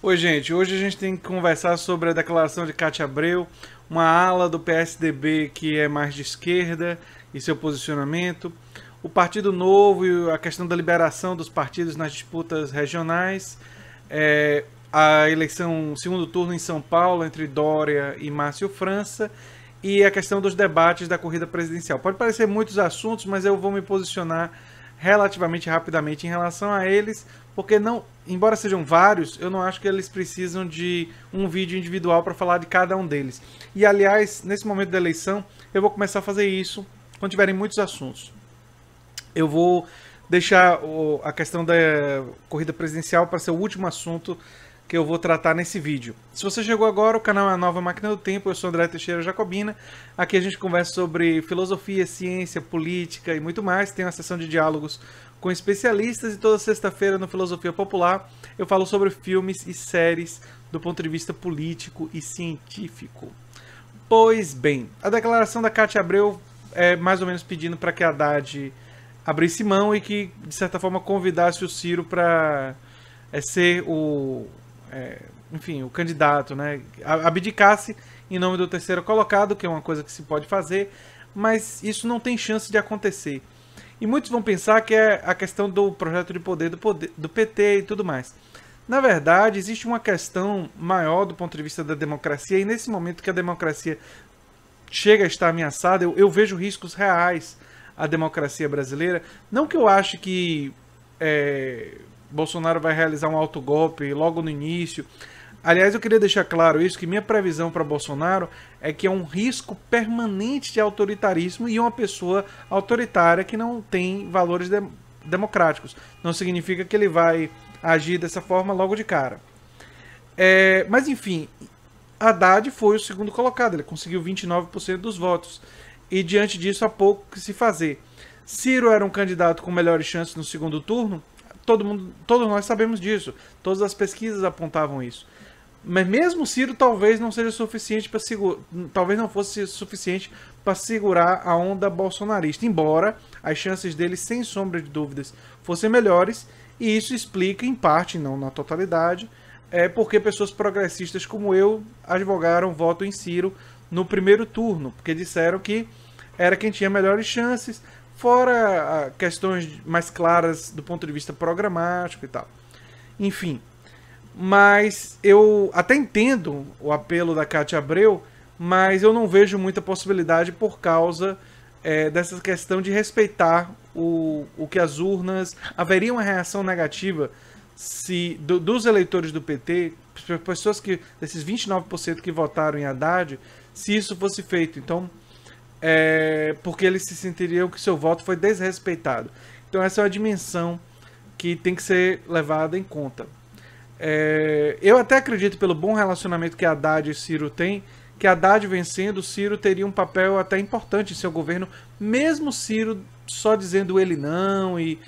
Oi, gente. Hoje a gente tem que conversar sobre a declaração de Cátia Abreu, uma ala do PSDB que é mais de esquerda e seu posicionamento, o Partido Novo e a questão da liberação dos partidos nas disputas regionais, a eleição segundo turno em São Paulo entre Dória e Márcio França e a questão dos debates da corrida presidencial. Pode parecer muitos assuntos, mas eu vou me posicionar relativamente rapidamente em relação a eles, porque não, embora sejam vários, eu não acho que eles precisam de um vídeo individual para falar de cada um deles. E aliás, nesse momento da eleição, eu vou começar a fazer isso quando tiverem muitos assuntos. Eu vou deixar a questão da corrida presidencial para ser o último assunto que eu vou tratar nesse vídeo. Se você chegou agora, o canal é a Nova Máquina do Tempo, eu sou André Teixeira Jacobina. Aqui a gente conversa sobre filosofia, ciência, política e muito mais. Tem uma sessão de diálogos com especialistas e toda sexta-feira no Filosofia Popular eu falo sobre filmes e séries do ponto de vista político e científico. Pois bem, a declaração da Cátia Abreu é mais ou menos pedindo para que a Haddad abrisse mão e que, de certa forma, convidasse o Ciro para ser o candidato, né? Abdicasse em nome do terceiro colocado, que é uma coisa que se pode fazer, mas isso não tem chance de acontecer. E muitos vão pensar que é a questão do projeto de poder do PT e tudo mais. Na verdade, existe uma questão maior do ponto de vista da democracia, e nesse momento que a democracia chega a estar ameaçada, eu vejo riscos reais à democracia brasileira. Não que eu ache que Bolsonaro vai realizar um autogolpe logo no início. Aliás, eu queria deixar claro isso, que minha previsão para Bolsonaro é que é um risco permanente de autoritarismo e uma pessoa autoritária que não tem valores democráticos. Não significa que ele vai agir dessa forma logo de cara. Mas enfim, Haddad foi o segundo colocado, ele conseguiu 29% dos votos. E diante disso há pouco que se fazer. Ciro era um candidato com melhores chances no segundo turno? Todos nós sabemos disso. Todas as pesquisas apontavam isso. Mas mesmo Ciro talvez não seja suficiente para segurar, talvez não fosse suficiente para segurar a onda bolsonarista, embora as chances dele, sem sombra de dúvidas, fossem melhores, e isso explica em parte, não na totalidade, porque pessoas progressistas como eu advogaram voto em Ciro no primeiro turno, porque disseram que era quem tinha melhores chances, fora questões mais claras do ponto de vista programático e tal. Enfim, mas eu até entendo o apelo da Cátia Abreu, mas eu não vejo muita possibilidade por causa dessa questão de respeitar o que as urnas... Haveria uma reação negativa dos eleitores do PT, pessoas desses 29% que votaram em Haddad, se isso fosse feito. Então, porque eles se sentiriam que seu voto foi desrespeitado. Então essa é uma dimensão que tem que ser levada em conta. Eu até acredito, pelo bom relacionamento que Haddad e Ciro têm, que Haddad vencendo, Ciro teria um papel até importante em seu governo, mesmo Ciro só dizendo ele não, e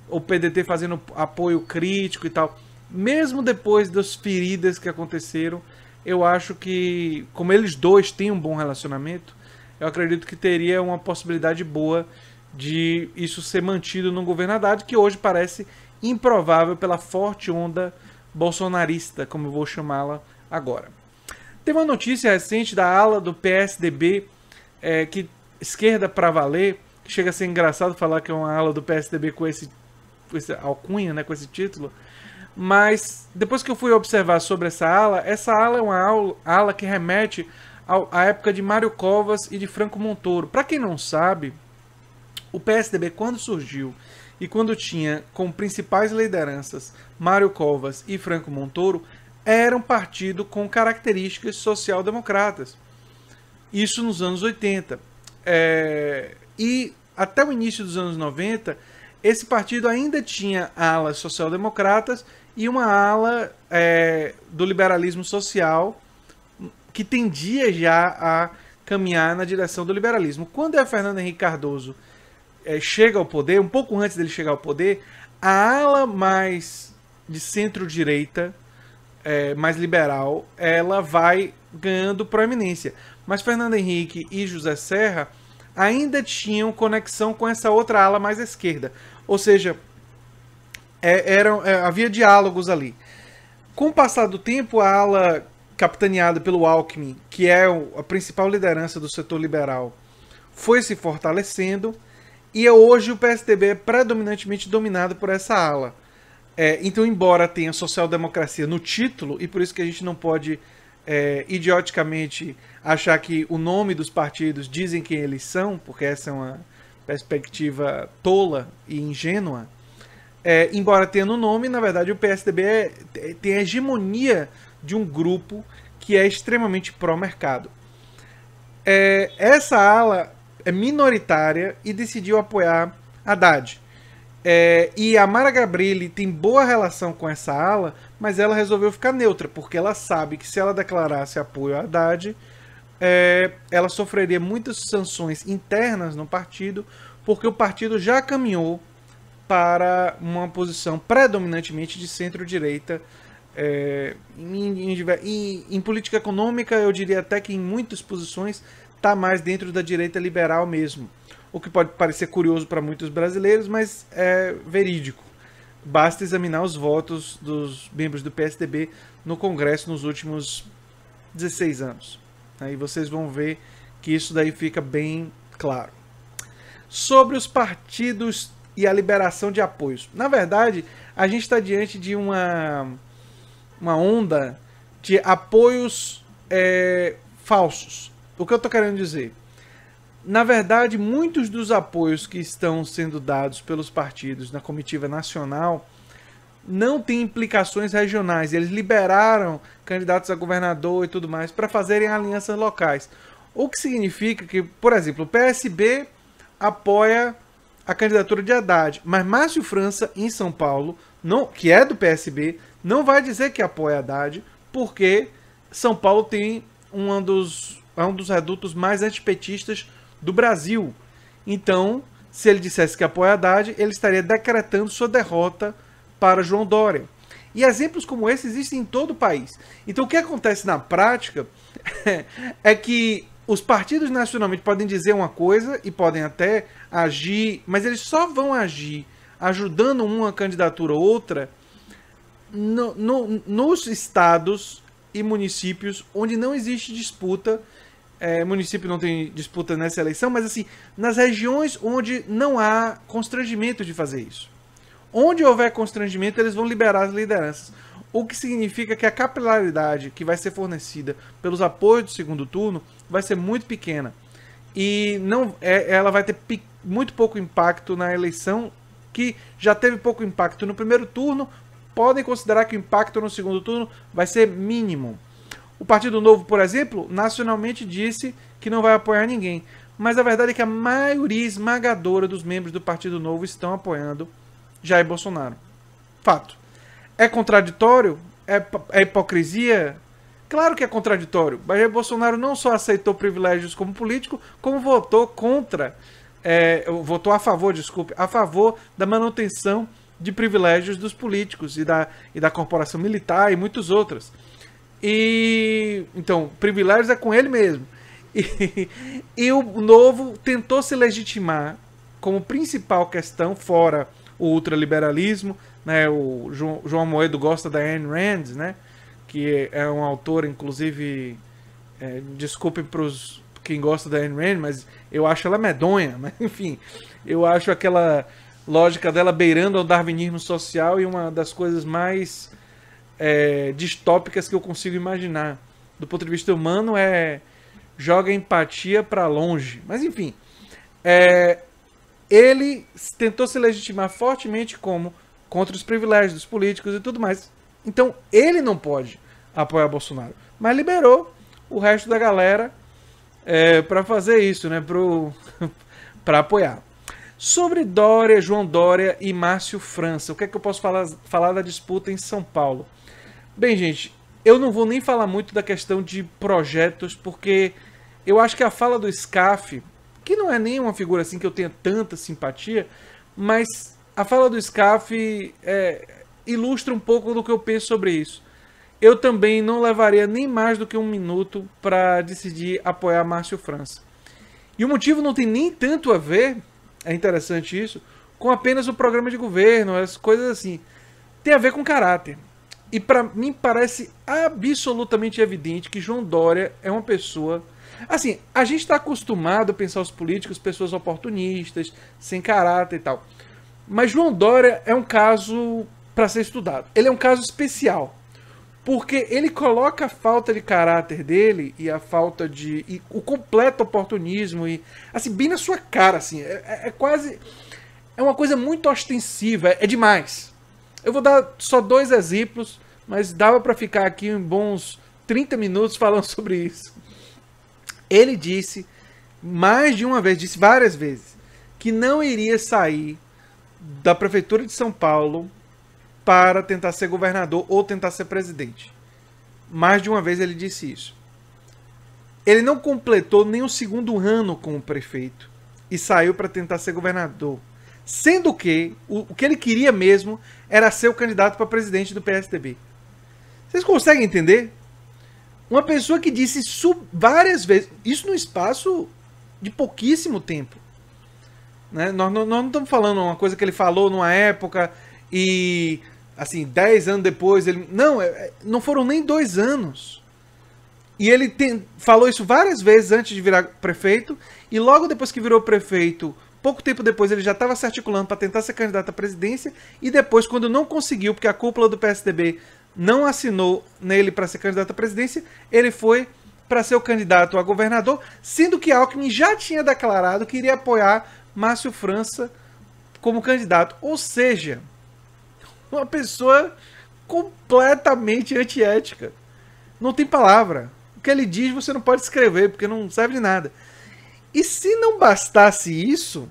o PDT fazendo apoio crítico e tal. Mesmo depois das feridas que aconteceram, eu acho que, como eles dois têm um bom relacionamento, eu acredito que teria uma possibilidade boa de isso ser mantido no governo Haddad, que hoje parece improvável pela forte onda bolsonarista, como eu vou chamá-la agora. Teve uma notícia recente da ala do PSDB, que esquerda para valer, que chega a ser engraçado falar que é uma ala do PSDB com esse alcunha, né, com esse título, mas depois que eu fui observar sobre essa ala é uma ala que remete à época de Mário Covas e de Franco Montoro. Para quem não sabe, o PSDB, quando surgiu e quando tinha como principais lideranças Mário Covas e Franco Montoro, era um partido com características social-democratas. Isso nos anos 80. E até o início dos anos 90, esse partido ainda tinha alas social-democratas e uma ala do liberalismo social, que tendia já a caminhar na direção do liberalismo. Quando a Fernando Henrique Cardoso chega ao poder, um pouco antes dele chegar ao poder, a ala mais de centro-direita, mais liberal, ela vai ganhando proeminência. Mas Fernando Henrique e José Serra ainda tinham conexão com essa outra ala mais à esquerda. Ou seja, havia diálogos ali. Com o passar do tempo, a ala capitaneada pelo Alckmin, que é a principal liderança do setor liberal, foi se fortalecendo, e hoje o PSDB é predominantemente dominado por essa ala. Então, embora tenha social-democracia no título, e por isso que a gente não pode idioticamente achar que o nome dos partidos dizem quem eles são, porque essa é uma perspectiva tola e ingênua, embora tenha no nome, na verdade o PSDB tem a hegemonia de um grupo que é extremamente pró-mercado. Essa ala é minoritária e decidiu apoiar Haddad. E a Mara Gabrilli tem boa relação com essa ala, mas ela resolveu ficar neutra, porque ela sabe que se ela declarasse apoio a Haddad, ela sofreria muitas sanções internas no partido, porque o partido já caminhou para uma posição predominantemente de centro-direita. Em política econômica, eu diria até que em muitas posições está mais dentro da direita liberal mesmo. O que pode parecer curioso para muitos brasileiros, mas é verídico. Basta examinar os votos dos membros do PSDB no Congresso nos últimos 16 anos. Aí vocês vão ver que isso daí fica bem claro. Sobre os partidos e a liberação de apoios. Na verdade, a gente está diante de uma onda de apoios falsos. O que eu estou querendo dizer? Na verdade, muitos dos apoios que estão sendo dados pelos partidos na comitiva nacional não têm implicações regionais. Eles liberaram candidatos a governador e tudo mais para fazerem alianças locais. O que significa que, por exemplo, o PSB apoia a candidatura de Haddad, mas Márcio França, em São Paulo, que é do PSB, não vai dizer que apoia Haddad, porque São Paulo tem um dos redutos mais antipetistas do Brasil. Então, se ele dissesse que apoia Haddad, ele estaria decretando sua derrota para João Dória. E exemplos como esse existem em todo o país. Então, o que acontece na prática é que os partidos nacionalmente podem dizer uma coisa e podem até agir, mas eles só vão agir ajudando uma candidatura ou outra nos estados e municípios onde não existe disputa. Município não tem disputa nessa eleição, mas assim, nas regiões onde não há constrangimento de fazer isso. Onde houver constrangimento, eles vão liberar as lideranças. O que significa que a capilaridade que vai ser fornecida pelos apoios do segundo turno vai ser muito pequena. E ela vai ter muito pouco impacto na eleição, que já teve pouco impacto no primeiro turno. Podem considerar que o impacto no segundo turno vai ser mínimo. O Partido Novo, por exemplo, nacionalmente disse que não vai apoiar ninguém. Mas a verdade é que a maioria esmagadora dos membros do Partido Novo estão apoiando Jair Bolsonaro. Fato. É contraditório? É hipocrisia? Claro que é contraditório. Jair Bolsonaro não só aceitou privilégios como político, como votou a favor da manutenção de privilégios dos políticos e da corporação militar e muitos outros. Então, privilégios é com ele mesmo. E o Novo tentou se legitimar como principal questão, fora o ultraliberalismo, né? O João Moedo gosta da Ayn Rand, né? Que é um autor, inclusive, desculpem para quem gosta da Ayn Rand, mas eu acho ela medonha. Mas, enfim, eu acho aquela lógica dela beirando ao darwinismo social e uma das coisas mais distópicas que eu consigo imaginar. Do ponto de vista humano, joga a empatia para longe. Mas, enfim, ele tentou se legitimar fortemente como contra os privilégios dos políticos e tudo mais. Então, ele não pode apoiar Bolsonaro. Mas liberou o resto da galera para fazer isso, né? Para apoiar. Sobre Dória, João Dória e Márcio França, o que é que eu posso falar da disputa em São Paulo? Bem, gente, eu não vou nem falar muito da questão de projetos, porque eu acho que a fala do Scaff, que não é nem uma figura assim que eu tenha tanta simpatia, mas a fala do Scaff ilustra um pouco do que eu penso sobre isso. Eu também não levaria nem mais do que 1 minuto para decidir apoiar Márcio França. E o motivo não tem nem tanto a ver, é interessante isso, com apenas o programa de governo, as coisas assim. Tem a ver com caráter. E para mim parece absolutamente evidente que João Dória é uma pessoa... Assim, a gente está acostumado a pensar os políticos, pessoas oportunistas, sem caráter e tal. Mas João Dória é um caso para ser estudado. Ele é um caso especial. Porque ele coloca a falta de caráter dele e a falta de... E o completo oportunismo e... Assim, bem na sua cara, assim. É quase... É uma coisa muito ostensiva. É demais. Eu vou dar só 2 exemplos, mas dava para ficar aqui em bons 30 minutos falando sobre isso. Ele disse mais de uma vez, disse várias vezes, que não iria sair da prefeitura de São Paulo para tentar ser governador ou tentar ser presidente. Mais de uma vez ele disse isso. Ele não completou nem o 2º ano como prefeito e saiu para tentar ser governador. Sendo que o que ele queria mesmo era ser o candidato para presidente do PSDB. Vocês conseguem entender? Uma pessoa que disse isso várias vezes, isso no espaço de pouquíssimo tempo. Né? Nós não estamos falando uma coisa que ele falou numa época e, assim, 10 anos depois, ele... Não foram nem 2 anos. E ele falou isso várias vezes antes de virar prefeito, e logo depois que virou prefeito, pouco tempo depois ele já estava se articulando para tentar ser candidato à presidência, e depois, quando não conseguiu, porque a cúpula do PSDB não assinou nele para ser candidato à presidência, ele foi para ser o candidato a governador, sendo que Alckmin já tinha declarado que iria apoiar Márcio França como candidato. Ou seja, uma pessoa completamente antiética. Não tem palavra. O que ele diz você não pode escrever, porque não serve de nada. E se não bastasse isso,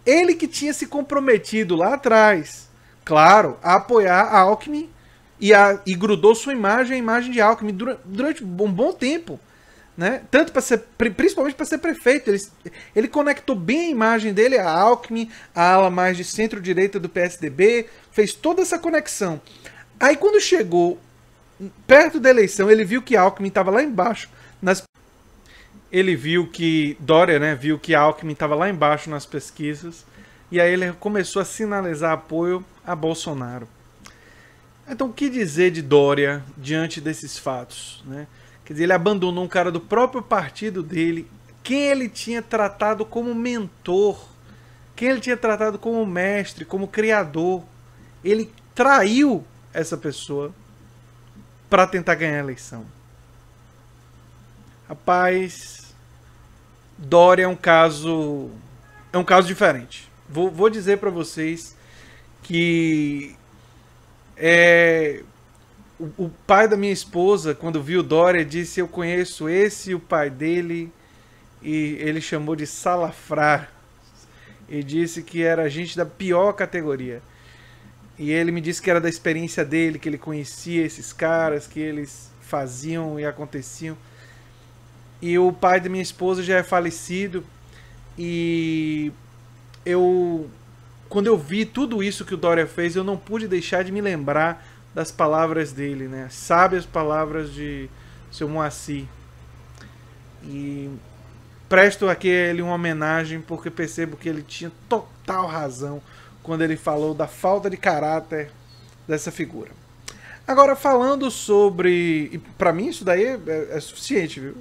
ele que tinha se comprometido lá atrás, claro, a apoiar a Alckmin e grudou sua imagem, a imagem de Alckmin durante um bom tempo. Né? Tanto para ser, principalmente para ser prefeito. Ele conectou bem a imagem dele a Alckmin, a ala mais de centro-direita do PSDB, fez toda essa conexão. Aí quando chegou perto da eleição, ele viu que Alckmin estava lá embaixo. Ele viu que Dória, né, viu que Alckmin estava lá embaixo nas pesquisas, e aí ele começou a sinalizar apoio a Bolsonaro. Então o que dizer de Dória diante desses fatos? Né? Quer dizer, ele abandonou um cara do próprio partido dele, quem ele tinha tratado como mentor, quem ele tinha tratado como mestre, como criador. Ele traiu essa pessoa para tentar ganhar a eleição. Rapaz, Dória é um caso diferente. Vou dizer para vocês que o pai da minha esposa, quando viu Dória, disse: eu conheço esse e o pai dele, e ele chamou de salafrar, e disse que era gente da pior categoria. E ele me disse que era da experiência dele, que ele conhecia esses caras, que eles faziam e aconteciam. E o pai da minha esposa já é falecido, e quando eu vi tudo isso que o Dória fez, eu não pude deixar de me lembrar das palavras dele, né? Sábias palavras de seu Moacir. E presto aqui a ele uma homenagem, porque percebo que ele tinha total razão quando ele falou da falta de caráter dessa figura. Agora, falando sobre... E para mim isso daí é suficiente, viu?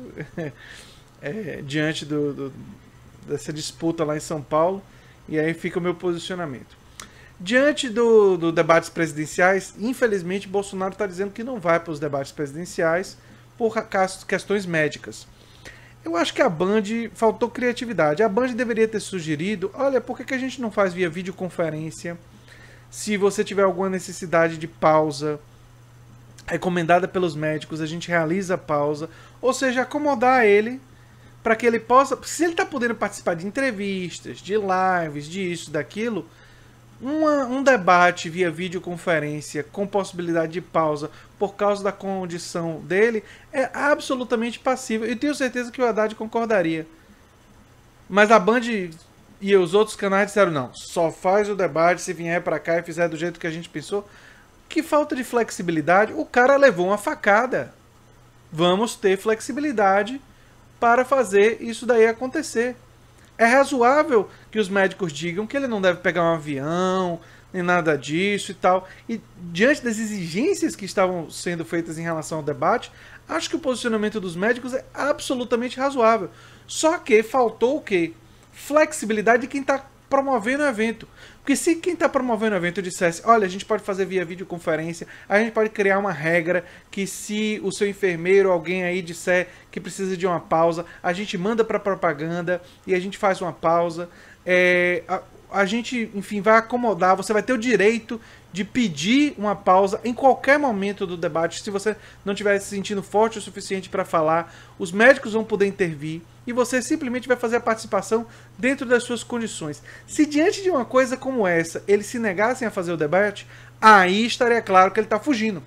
Diante dessa disputa lá em São Paulo. E aí fica o meu posicionamento. Diante dos debates presidenciais, infelizmente Bolsonaro está dizendo que não vai para os debates presidenciais por questões médicas. Eu acho que a Band faltou criatividade. A Band deveria ter sugerido: olha, por que a gente não faz via videoconferência? Se você tiver alguma necessidade de pausa recomendada pelos médicos, a gente realiza a pausa. Ou seja, acomodar ele para que ele possa... Se ele está podendo participar de entrevistas, de lives, disso, daquilo... Um debate via videoconferência com possibilidade de pausa por causa da condição dele é absolutamente passível. E tenho certeza que o Haddad concordaria. Mas a Band e os outros canais disseram: não, só faz o debate se vier para cá e fizer do jeito que a gente pensou. Que falta de flexibilidade. O cara levou uma facada. Vamos ter flexibilidade para fazer isso daí acontecer. É razoável que os médicos digam que ele não deve pegar um avião, nem nada disso e tal. E diante das exigências que estavam sendo feitas em relação ao debate, acho que o posicionamento dos médicos é absolutamente razoável. Só que faltou o quê? Flexibilidade de quem está promovendo o evento. Porque se quem está promovendo o evento dissesse, olha, a gente pode fazer via videoconferência, a gente pode criar uma regra que se o seu enfermeiro ou alguém aí disser que precisa de uma pausa, a gente manda para propaganda e a gente faz uma pausa. A gente, enfim, vai acomodar, você vai ter o direito de pedir uma pausa em qualquer momento do debate. Se você não estiver se sentindo forte o suficiente para falar, os médicos vão poder intervir e você simplesmente vai fazer a participação dentro das suas condições. Se diante de uma coisa como essa, eles se negassem a fazer o debate, aí estaria claro que ele está fugindo.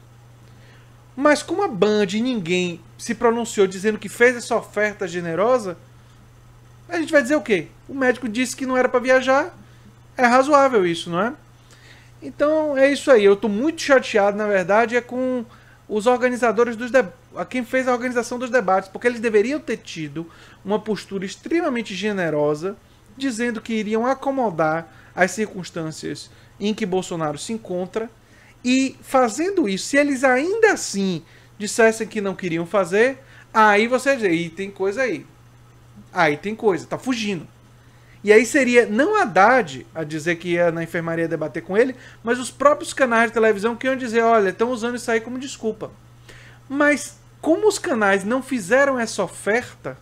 Mas como a Band e ninguém se pronunciou dizendo que fez essa oferta generosa, a gente vai dizer o quê? O médico disse que não era para viajar, é razoável isso, não é? Então é isso aí, eu estou muito chateado, na verdade, com os organizadores dos debates, quem fez a organização dos debates, porque eles deveriam ter tido uma postura extremamente generosa, dizendo que iriam acomodar as circunstâncias em que Bolsonaro se encontra, e fazendo isso, se eles ainda assim dissessem que não queriam fazer, aí você diz, e tem coisa aí tem coisa, tá fugindo. E aí seria não a Haddad a dizer que ia na enfermaria debater com ele, mas os próprios canais de televisão que iam dizer, olha, estão usando isso aí como desculpa. Mas como os canais não fizeram essa oferta,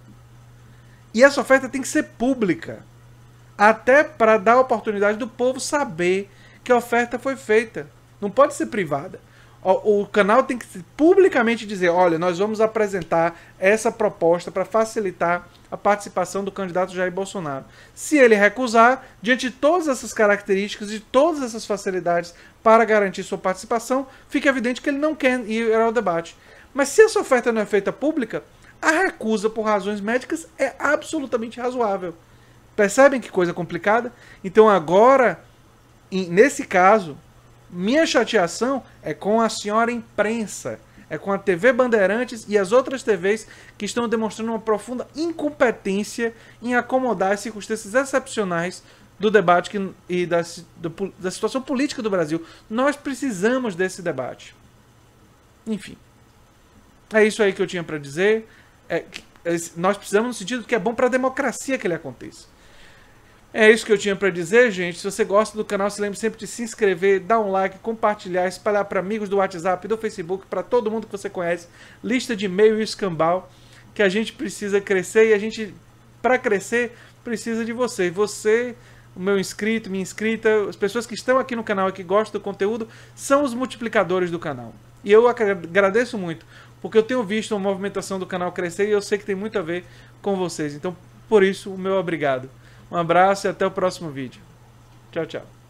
e essa oferta tem que ser pública, até para dar a oportunidade do povo saber que a oferta foi feita. Não pode ser privada. O canal tem que publicamente dizer, olha, nós vamos apresentar essa proposta para facilitar a participação do candidato Jair Bolsonaro. Se ele recusar, diante de todas essas características e todas essas facilidades para garantir sua participação, fica evidente que ele não quer ir ao debate. Mas se essa oferta não é feita pública, a recusa por razões médicas é absolutamente razoável. Percebem que coisa complicada? Então agora, nesse caso, minha chateação é com a senhora imprensa, é com a TV Bandeirantes e as outras TVs que estão demonstrando uma profunda incompetência em acomodar as circunstâncias excepcionais do debate e da situação política do Brasil. Nós precisamos desse debate. Enfim, é isso aí que eu tinha para dizer. Nós precisamos no sentido que é bom para a democracia que ele aconteça. É isso que eu tinha para dizer, gente. Se você gosta do canal, se lembre sempre de se inscrever, dar um like, compartilhar, espalhar para amigos do WhatsApp, do Facebook, para todo mundo que você conhece. Lista de e-mail e escambau, que a gente precisa crescer e a gente, para crescer, precisa de você. Você, o meu inscrito, minha inscrita, as pessoas que estão aqui no canal e que gostam do conteúdo, são os multiplicadores do canal. E eu agradeço muito, porque eu tenho visto a movimentação do canal crescer e eu sei que tem muito a ver com vocês. Então, por isso, o meu obrigado. Um abraço e até o próximo vídeo. Tchau, tchau.